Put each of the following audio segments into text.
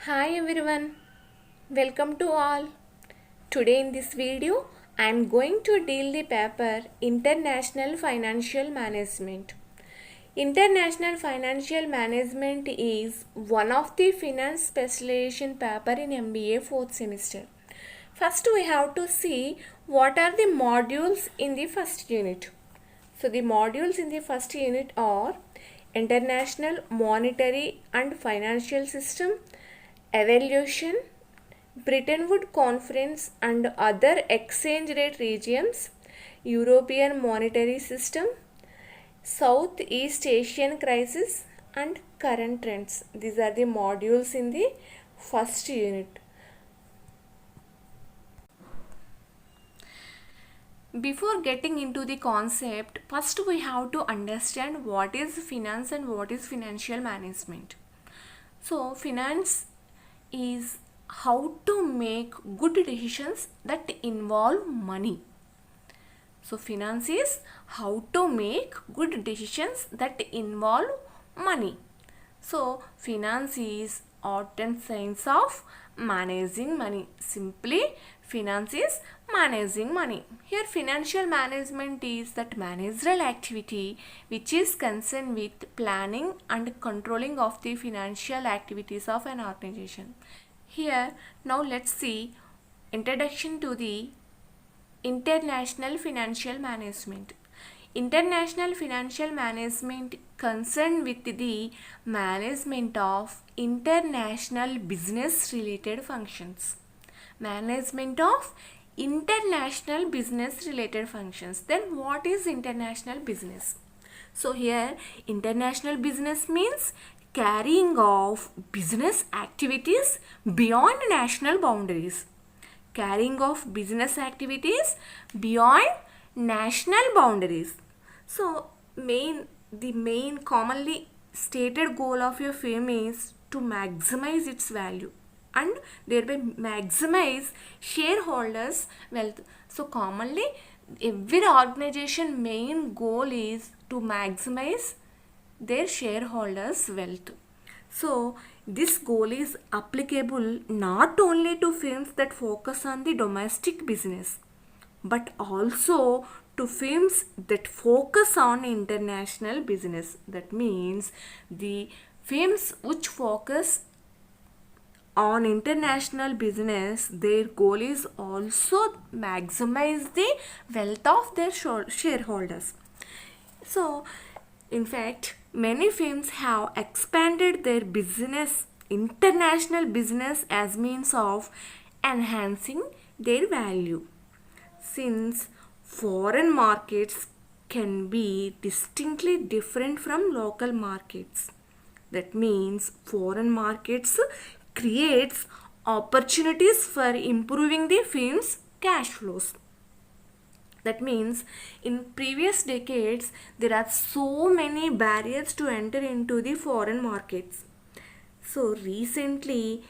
Hi everyone, welcome to all. Today in this video, I am going to deal the paper International Financial Management. International Financial Management is one of the finance specialization paper in MBA 4th semester. First we have to see what are the modules in the first unit. So the modules in the first unit are International Monetary and Financial System, Evaluation, Bretton Woods Conference and other exchange rate regimes, European Monetary System, Southeast Asian crisis and current trends. These are the modules in the first unit. Before getting into the concept, first we have to understand what is finance and what is financial management. So, finance is how to make good decisions that involve money. So, finance is how to make good decisions that involve money. So, finance is art and science of managing money. Simply, finance is managing money. Here, financial management is that managerial activity which is concerned with planning and controlling of the financial activities of an organization. Here, now let's see introduction to the International Financial Management. International Financial Management concerned with the management of international business related functions. Management of international business related functions. Then what is international business? So here international business means carrying of business activities beyond national boundaries. Carrying of business activities beyond national boundaries. So the main commonly stated goal of your firm is to maximize its value and thereby maximize shareholders wealth. So commonly every organization main goal is to maximize their shareholders wealth. So this goal is applicable not only to firms that focus on the domestic business but also to firms that focus on international business. That means the firms which focus on international business, their goal is also maximize the wealth of their shareholders. So in fact, many firms have expanded their business, international business, as means of enhancing their value. Since foreign markets can be distinctly different from local markets. That means foreign markets creates opportunities for improving the firm's cash flows. That means in previous decades there are so many barriers to enter into the foreign markets. So recently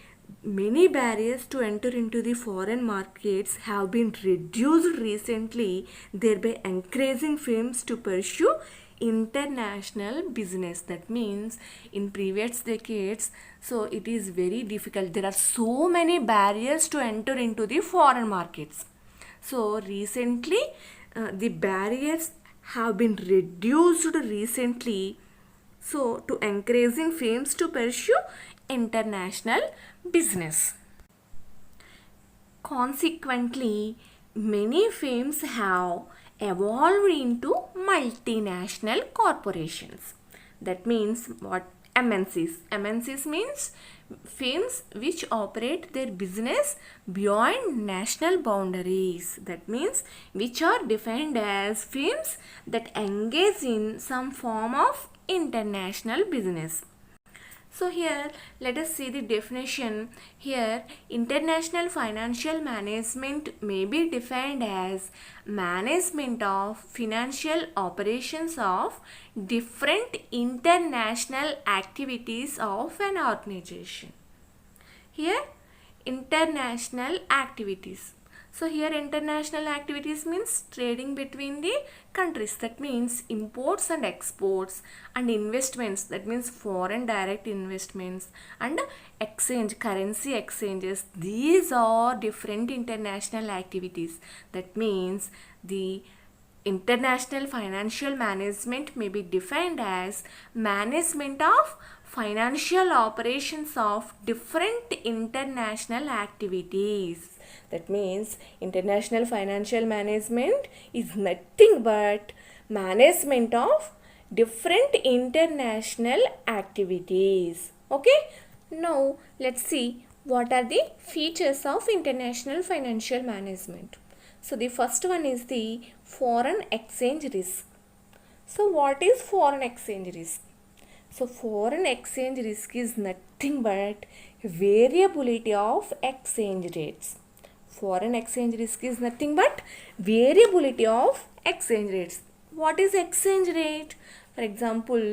many barriers to enter into the foreign markets have been reduced recently, thereby encouraging firms to pursue international business. That means in previous decades, so it is very difficult. There are so many barriers to enter into the foreign markets. So recently the barriers have been reduced recently, so to encouraging firms to pursue international business. Consequently, many firms have evolved into multinational corporations. That means what? MNCs. MNCs means firms which operate their business beyond national boundaries. That means which are defined as firms that engage in some form of international business. So here let us see the definition. Here international financial management may be defined as management of financial operations of different international activities of an organization. Here international activities. So here international activities means trading between the countries. That means imports and exports, and investments. That means foreign direct investments, and exchange, currency exchanges. These are different international activities. That means the international financial management may be defined as management of financial operations of different international activities. That means international financial management is nothing but management of different international activities. Okay, now let's see what are the features of international financial management. So the first one is the foreign exchange risk. So what is foreign exchange risk? So foreign exchange risk is nothing but variability of exchange rates. Foreign exchange risk is nothing but variability of exchange rates. What is exchange rate? For example,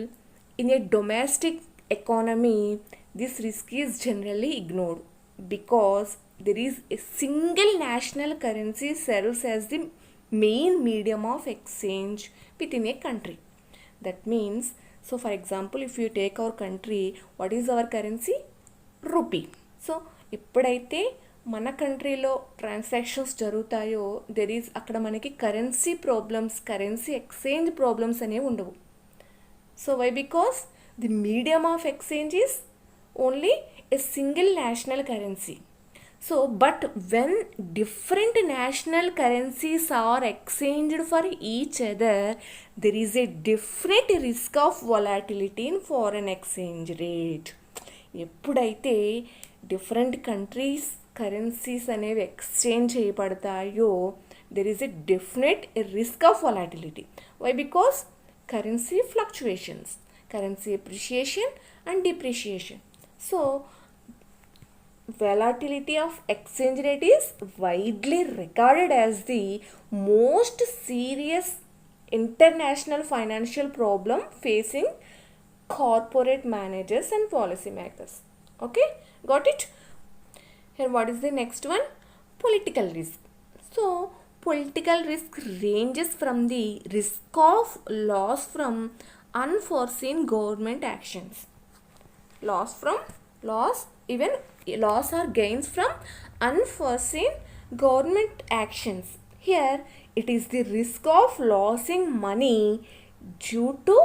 in a domestic economy, this risk is generally ignored because there is a single national currency serves as the main medium of exchange within a country. That means, so for example, if you take our country, what is our currency? Rupee. So ఎప్పుడైతే మన కంట్రీలో transactions జరుగుతాయో అక్కడ మనకి currency problems, currency exchange problems అనేవి ఉండవు. So why? Because the medium of exchange is only a single national currency. So, but when different national currencies are exchanged for each other, there is a different risk of volatility in foreign exchange rate. ఎప్పుడైతే different countries currencies అనేవి exchange చేయబడతాయో there is a definite risk of volatility. Why? Because currency fluctuations, currency appreciation and depreciation. So volatility of exchange rate is widely regarded as the most serious international financial problem facing corporate managers and policy makers. Okay, got it? Here what is the next one? Political risk. So political risk ranges from the risk of loss from unforeseen government actions. Even loss or gains from unforeseen government actions. Here it is the risk of losing money due to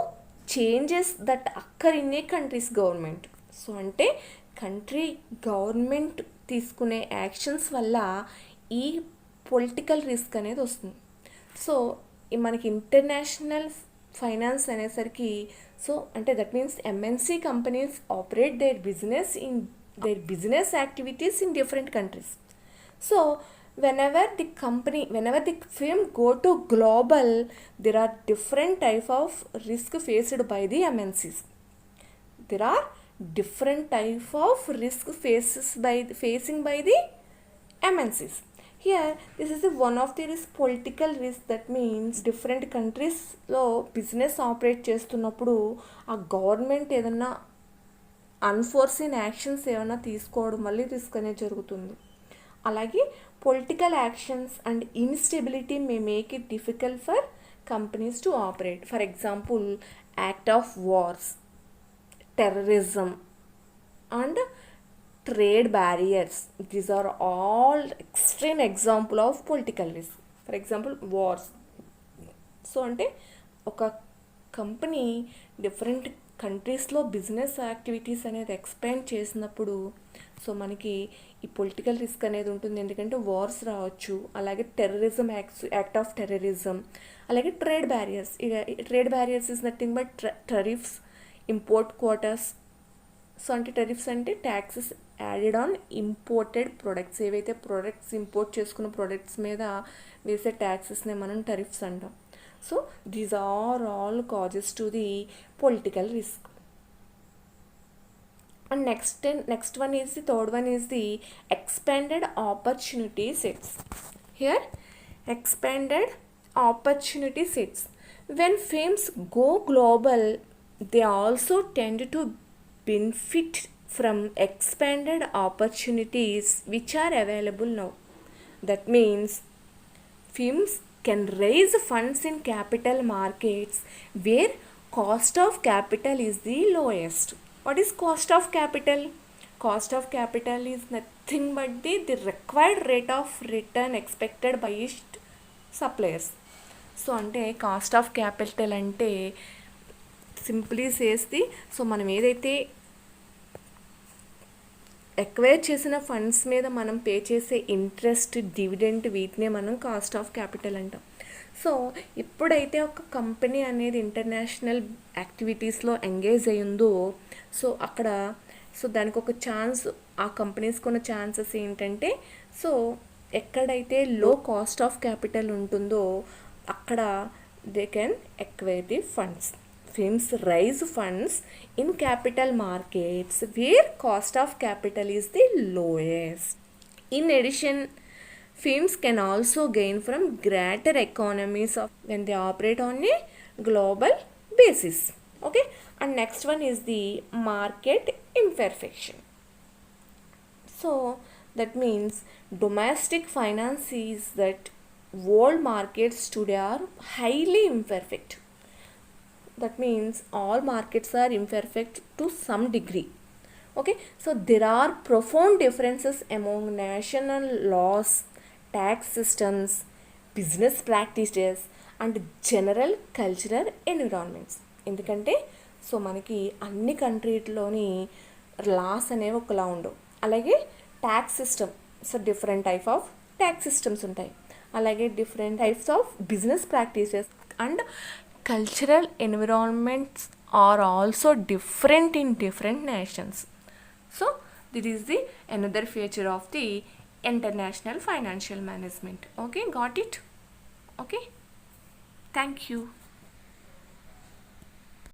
changes that occur in a country's government. So అంటే country government తీసుకునే actions వల్ల ఈ political risk అనేది వస్తుంది. So మనకి international finance అనేసరికి so అంటే that means MNC companies operate their business activities in different countries. So whenever the firm go to global, there are different type of risk faced by the MNCs. There are different type of risk facing by the MNCs. Here this is one of the political risk. That means different countries లో business operate చేస్తున్నప్పుడు ఆ government ఏదన్నా unforeseen actions ఏమైనా తీసుకోవడం మళ్ళీ risk అనేది జరుగుతుంది. అలాగే political actions and instability may make it difficult for companies to operate. For example act of wars, terrorism and trade barriers. These are all extreme example of political risk. For example, wars. So అంటే ఒక company different కంట్రీస్లో business activities అనేది expand చేసినప్పుడు so మనకి ఈ political risk అనేది ఉంటుంది. ఎందుకంటే వార్స్ రావచ్చు, అలాగే టెర్రరిజం యాక్ట్ ఆఫ్ టెర్రరిజం, అలాగే trade barriers. Trade barriers is nothing but tariffs, import quotas. So అంటే టరిఫ్స్ అంటే taxes added on imported products. ఏవైతే ప్రొడక్ట్స్ ఇంపోర్ట్ చేసుకున్న ప్రొడక్ట్స్ మీద వేసే ట్యాక్సెస్నే మనం టరిఫ్స్ అంటాం. So these are all causes to the political risk. And next one is the third one is the expanded opportunity sets. Here expanded opportunity sets. When firms go global, they also tend to benefit from expanded opportunities which are available now. That means firms can raise funds in capital markets where cost of capital is the lowest. What is cost of capital? Cost of capital is nothing but the required rate of return expected by suppliers. So అంటే cost of capital అంటే simply says the, so మనం ఏదైతే acquire చేసిన funds మీద మనం pay చేసే interest, dividend, వీటినే మనం కాస్ట్ ఆఫ్ క్యాపిటల్ అంటాం. సో ఎప్పుడైతే ఒక కంపెనీ అనేది ఇంటర్నేషనల్ యాక్టివిటీస్లో ఎంగేజ్ అయ్యిందో, సో అక్కడ సో దానికి ఒక ఛాన్స్, ఆ కంపెనీస్కి ఉన్న ఛాన్సెస్ ఏంటంటే, సో ఎక్కడైతే లో కాస్ట్ ఆఫ్ క్యాపిటల్ ఉంటుందో అక్కడ they can acquire the funds. Firms raise funds in capital markets where cost of capital is the lowest. In addition, firms can also gain from greater economies of when they operate on a global basis. Okay, and next one is the market imperfection. So that means domestic finance is that world markets today are highly imperfect. That means all markets are imperfect to some degree. Okay, so there are profound differences among national laws, tax systems, business practices and general cultural environments. ఎందుకంటే so మనకి అన్ని కంట్రీలోని loss అనేవి ఒకలా ఉండవు. అలాగే tax system, so different type of tax systems ఉంటాయి. అలాగే different types of business practices and cultural environments are also different in different nations. So this is the another feature of the international financial management. Okay, got it? Okay, thank you.